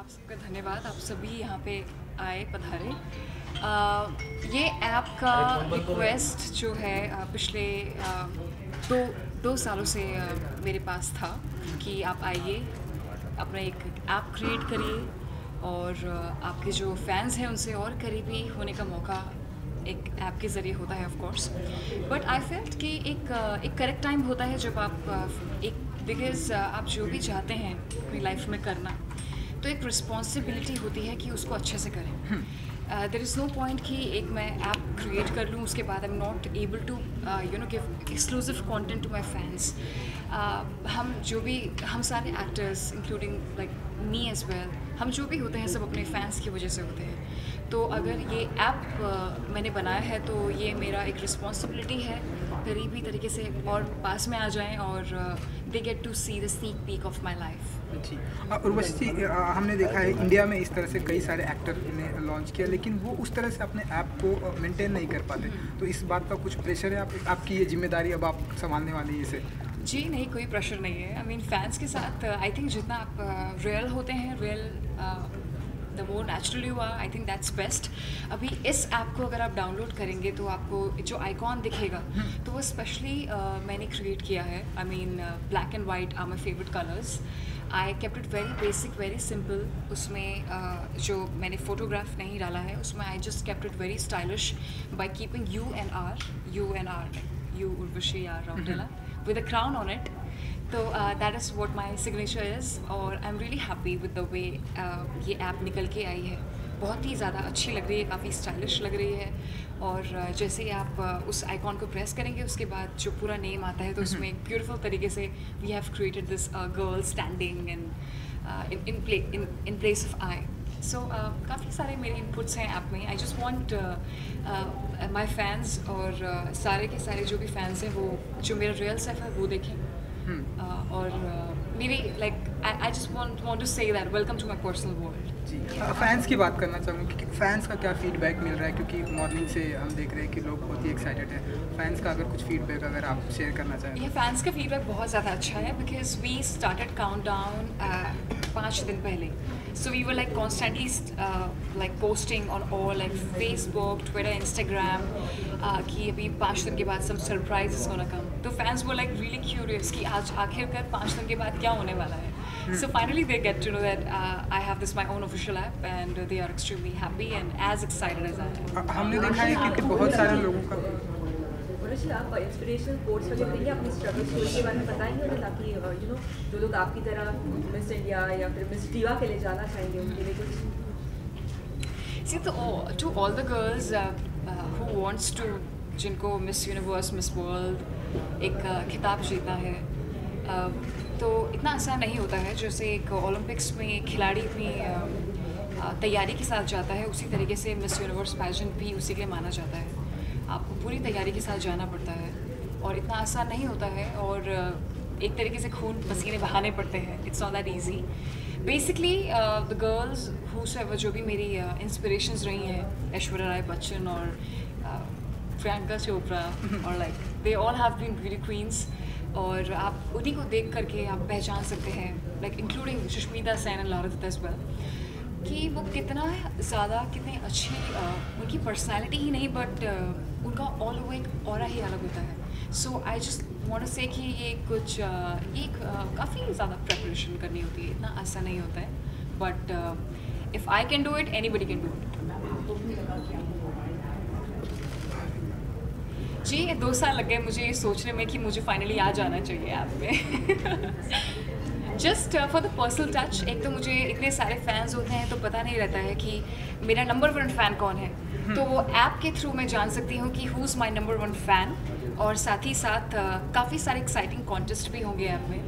आप सबका धन्यवाद, आप सभी यहाँ पे आए पधारे। ये ऐप का रिक्वेस्ट जो है पिछले दो दो सालों से मेरे पास था कि आप आइए, अपना एक ऐप क्रिएट करिए और आपके जो फैंस हैं उनसे और करीबी होने का मौका एक ऐप के ज़रिए होता है of course. But I felt कि एक करेक्ट टाइम होता है जब आप एक बिकॉज़ आप जो भी चाहते हैं अपनी लाइफ में करना, तो एक रिस्पॉन्सिबिलिटी होती है कि उसको अच्छे से करें। देयर इज़ नो पॉइंट कि एक मैं ऐप क्रिएट कर लूँ, उसके बाद I am not able to give exclusive content to my fans. हम सारे actors including like me as well, हम जो भी होते हैं सब अपने फैंस की वजह से होते हैं। तो अगर ये ऐप मैंने बनाया है तो ये मेरा एक रिस्पॉन्सिबिलिटी है करीबी तरीके से और पास में आ जाएं और they get to see the sneak peek of my life. जी, उर्वशी जी, हमने देखा है इंडिया में इस तरह से कई सारे एक्टर ने लॉन्च किया, लेकिन वो उस तरह से अपने ऐप को मेंटेन नहीं कर पाते। तो इस बात का कुछ प्रेशर है आपकी ये जिम्मेदारी अब आप संभालने वाली है इसे? जी नहीं, कोई प्रेशर नहीं है। आई मीन फैंस के साथ आई थिंक जितना आप रियल होते हैं, real the more natural you are, I think that's best. अभी इस ऐप को अगर आप डाउनलोड करेंगे तो आपको जो आइकॉन दिखेगा तो वो स्पेशली मैंने क्रिएट किया है। I mean black and white are my favourite colours. I kept it very basic, very simple. उसमें जो मैंने फोटोग्राफ नहीं डाला है उसमें I just kept it very stylish by keeping U and R, U Urvashi R Rautela with a crown on it. तो that is what my signature is और I'm really happy with the way ये app निकल के आई है। बहुत ही ज़्यादा अच्छी लग रही है, काफ़ी स्टाइलिश लग रही है। और जैसे ही आप उस आइकॉन को प्रेस करेंगे उसके बाद जो पूरा नेम आता है तो उसमें ब्यूटीफुल तरीके से we have created this girl standing and in place of I. So काफ़ी सारे मेरे इनपुट्स हैं ऐप में। I just want my fans और सारे के सारे जो भी फैंस हैं वो जो मेरा रियल सेल्फ है वो देखें। और मेरी like I just want to say that welcome to my personal world. जी, फैंस की बात करना चाहूँगी कि फैंस का क्या फीडबैक मिल रहा है, क्योंकि मॉर्निंग से हम देख रहे हैं कि लोग बहुत ही एक्साइटेड हैं। फैंस का अगर कुछ फीडबैक अगर आप शेयर करना चाहें। ये फैंस का फीडबैक बहुत ज़्यादा अच्छा है because we started count down 5 दिन पहले। So we were like constantly like posting on all like Facebook, Twitter, Instagram कि अभी 5 दिन के बाद some surprises gonna come. तो fans were like really curious कि आज आखिरकार 5 दिन के बाद क्या होने वाला है. So finally they get to know that I have this my own official app and they are extremely happy and as excited as I am. हमने देखा है कि बहुत सारे लोगों का आप इंस्पिरेशनल कोट्स वगैरह देंगे, अपनी स्ट्रगल स्टोरी के बारे में बताएंगे ताकि जो लोग आपकी तरह मिस इंडिया या फिर मिस डीवा के लिए जाना चाहेंगे उनके लिए कुछ। See, to all the girls who wants to, जिनको मिस यूनिवर्स, मिस वर्ल्ड एक खिताब जीतना है, तो इतना आसान नहीं होता है। जैसे एक ओलंपिक्स में खिलाड़ी अपनी तैयारी के साथ जाता है, उसी तरीके से मिस यूनिवर्स पैजेंट भी उसी के लिए माना जाता है। आपको पूरी तैयारी के साथ जाना पड़ता है और इतना आसान नहीं होता है और एक तरीके से खून पसीने बहाने पड़ते हैं। It's not that easy. Basically the girls whosoever जो भी मेरी इंस्पिरेशंस रही हैं, ऐश्वर्या राय बच्चन और प्रियंका चोपड़ा और like they all have been beauty queens और आप उन्हीं को देख करके आप पहचान सकते हैं, like including Sushmita Sen and लॉरेट एज वेल, कि वो कितना ज़्यादा कितनी अच्छी उनकी पर्सनालिटी ही नहीं बट उनका ऑल ओवर एक ऑरा ही अलग होता है। सो आई जस्ट वांट टू से कि ये कुछ काफ़ी ज़्यादा प्रिपरेशन करनी होती है, इतना आसान नहीं होता है। But if I can do it anybody can do it. जी, 2 साल लग गए मुझे ये सोचने में कि मुझे फाइनली आ जाना चाहिए ऐप में। Just for the personal touch. एक तो मुझे इतने सारे फैंस होते हैं तो पता नहीं रहता है कि मेरा नंबर 1 फ़ैन कौन है, तो वो ऐप के थ्रू मैं जान सकती हूँ कि who is my number 1 fan. और साथ ही साथ काफ़ी सारे एक्साइटिंग कॉन्टेस्ट भी होंगे ऐप में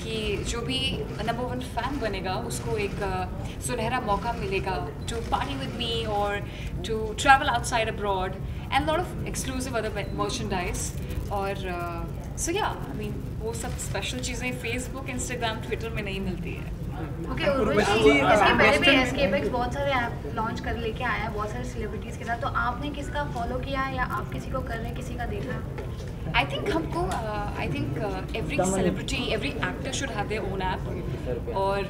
कि जो भी नंबर 1 फ़ैन बनेगा उसको एक सुनहरा मौका मिलेगा टू पार्टी विद मी और to travel outside abroad and lot of exclusive other merchandise. और सो या आई मीन वो सब स्पेशल चीज़ें फेसबुक, इंस्टाग्राम, ट्विटर में नहीं मिलती है। ओके, उर्वशी, इसके पहले भी एसकेएफएक्स बहुत सारे ऐप लॉन्च कर लेके आया है बहुत सारे सेलिब्रिटीज़ के साथ, तो आपने किसका फॉलो किया है या आप किसी को कर रहे हैं, किसी का देख रहे हैं? I think हमको I think every celebrity, every actor should have their own app. और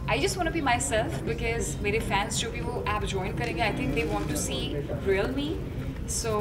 I just want to be myself because मेरे fans जो भी वो app join करेंगे, I think they want to see real me. So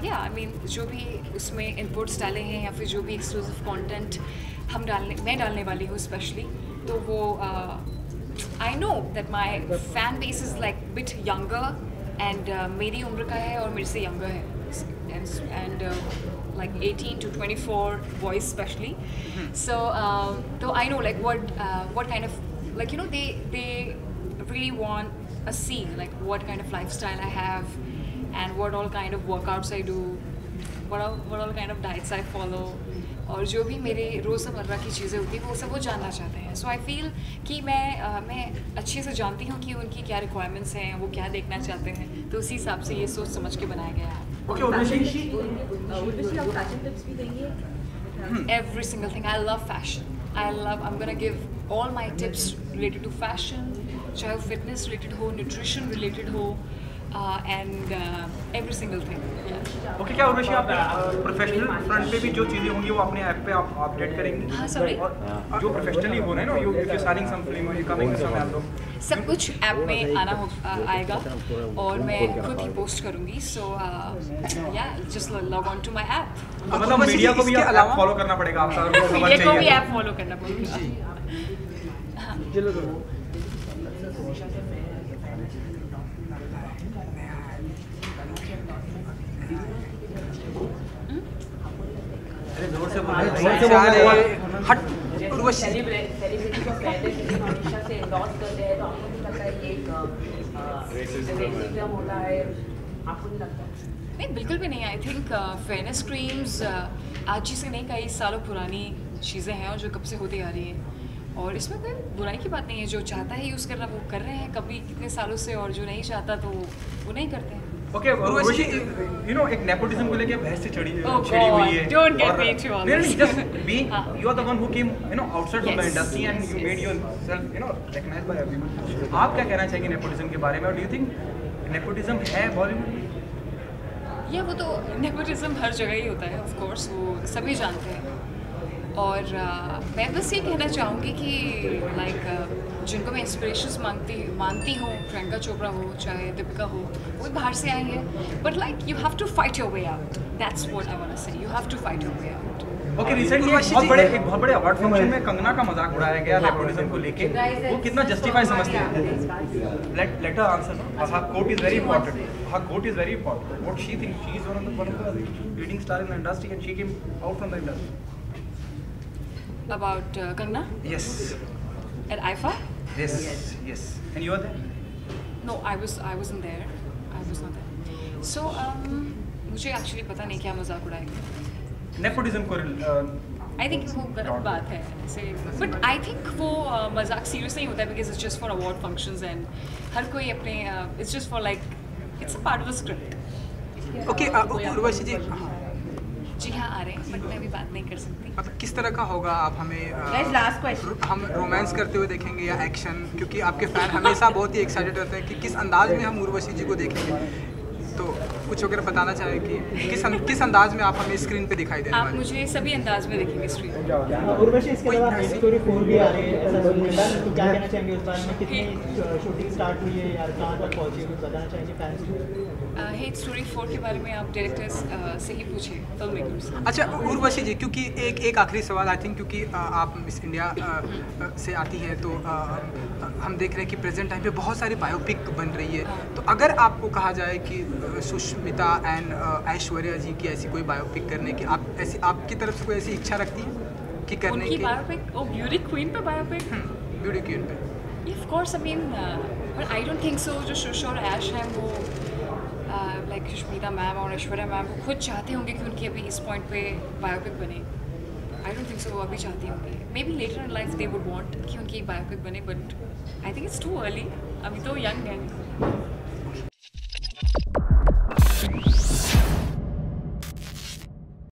yeah, I mean जो भी उसमें inputs डाले हैं या फिर जो भी exclusive content मैं डालने वाली हूँ especially, तो वो I know that my fan base is like bit younger and मेरी उम्र का है और मेरे से younger है and like 18 to 24 boys especially. So I know like what kind of like they really want a scene like what kind of lifestyle I have and what all kind of workouts I do, what all kind of diets I follow, और जो भी मेरे रोज़मर्रा की चीज़ें होती हैं वो सब वो जानना चाहते हैं. सो आई फील कि मैं अच्छे से जानती हूँ कि उनकी क्या रिक्वायरमेंट्स हैं, वो क्या देखना चाहते हैं, तो उसी हिसाब से ये सोच समझ के बनाया गया है. ओके उर्वशी, आप फैशन टिप्स भी देंगे? Every single thing. I love fashion. I'm gonna give all my tips related to fashion, चाहे वो fitness related हो, nutrition related हो, and every single thing. Yeah. Okay, क्या उर्वशी आप प्रोफेशनल फ्रंट पे भी जो चीज़ें होंगी वो अपने ऐप पे आप अपडेट करेंगी? हाँ, sorry. और जो प्रोफेशनली हो रहा है ना, यू साइनिंग सम फिल्म और यू कमिंग सम एल्बम, सब कुछ ऐप में आएगा और मैं खुद ही पोस्ट करूँगी. सो या just log on to my app. मतलब मीडिया को भी आप फॉलो करना पड़ेगा आपका, अगर खबर मीडिया को भी चाहिए ऐप फॉलो करना पड़ेगा. जोर से हट उर्वशी, सेलिब्रिटी को पहले से हमेशा से एंडोर्स करते हैं, तो आपको नहीं लगता है ये एक रेसिज्म होता है? आपको नहीं लगता? नहीं, बिल्कुल भी नहीं. आई थिंक फेयरनेस क्रीम्स आज ही से नहीं, कई सालों पुरानी चीज़ें हैं और जो कब से होती आ रही हैं, और इसमें कोई बुराई की बात नहीं है. जो चाहता है यूज़ करना वो कर रहे हैं कभी कितने सालों से, और जो नहीं चाहता तो वो नहीं करते हैं. ओके उर्वशी, यू नो एक नेपोटिज्म को लेके बहस से छिड़ी हुई है. Don't get me into all this. Just being you are the one who came outside from the industry and you made yourself recognized by everyone. आप क्या कहना चाहेंगे नेपोटिज्म के बारे में, और डू यू थिंक नेपोटिज्म है बॉलीवुड? या वो तो नेपोटिज्म हर जगह ही होता है, ऑफ कोर्स वो सभी जानते हैं. और मैं बस ये कहना चाहूँगी कि लाइक जिनको मैं इंस्पिरेशंस मानती हूँ, प्रियंका चोपड़ा हो चाहे दीपिका हो, वो बाहर से आई हैं, but like you have to fight your way out. That's what I want to say. You have to fight your way out. Okay, recently एक बहुत बड़े अवार्ड फंक्शन में कंगना का मजाक उड़ाया गया नेपोटिज्म को लेके, वो कितना जस्टिफाई समझते हैं? Let her answer. Her quote is very important. Her quote is very important. What she thinks, she is one of the leading star in the industry, and she came out from the industry. About Kangna Yes. at IFA? Yes. Yes. And you were there? No, I wasn't there. I was not there. So मुझे actually पता नहीं क्या मजाक उड़ाएंगे. Nepotism को I think वो गलत बात है ऐसे, बट आई थिंक वो मजाक सीरियस नहीं होता है because it's just for award functions and हर कोई अपने it's just for like it's a part of the script. Okay Urvashi ji, जी हाँ आ रहे हैं, बट मैं अभी बात नहीं कर सकती. मतलब किस तरह का होगा, आप हमें लास्ट क्वेश्चन, हम रोमांस करते हुए देखेंगे या एक्शन, क्योंकि आपके फैन हमेशा बहुत ही एक्साइटेड रहते हैं कि किस अंदाज में हम उर्वशी जी को देखेंगे, तो कुछ वगैरह बताना चाहें कि किस अंदाज में आप हमें स्क्रीन पे दिखाई देने आप वाले हैं? मुझे सभी अंदाज में देखेंगे स्क्रीन पे. उर्वशी, इसके अलावा हेट स्टोरी 4 भी आ रही है, ऐसा सुनने का, तो क्या कहना चाहेंगे उस बारे में? कितनी शूटिंग स्टार्ट हुई है यार, कहाँ तक पहुँची है, कुछ बताना चाहेंगे फैंस को? हेट स्टोरी 4 के बारे में आप डायरेक्टर्स से ही पूछे, फिल्म मेकर्स. अच्छा उर्वशी जी, क्योंकि एक आखिरी सवाल आई थिंक, क्योंकि आप मिस इंडिया से आती हैं, तो हम देख रहे हैं कि प्रेजेंट टाइम पे बहुत सारी बायोपिक बन रही है, तो अगर आपको कहा जाए कि सुष्मिता एंड ऐश्वर्या जी की ऐसी कोई बायोपिक करने की, आपकी तरफ से कोई ऐसी इच्छा रखती है कि करने की? उनकी बायोपिक, ओ ब्यूटी क्वीन पे बायोपिक? ब्यूटी क्वीन पे of course. I mean but I don't think so. जो सुश और ऐश हैं वो लाइक सुष्मिता मैम और ऐश्वर्या मैम वो खुद चाहते होंगे कि उनकी अभी इस पॉइंट पे बायोपिक बने. आई डोंट थिंक सो वो अभी चाहती होंगी. May be later in life they would want कि उनकी बायोपिक बने, but I think it's too early. अभी तो यंग है.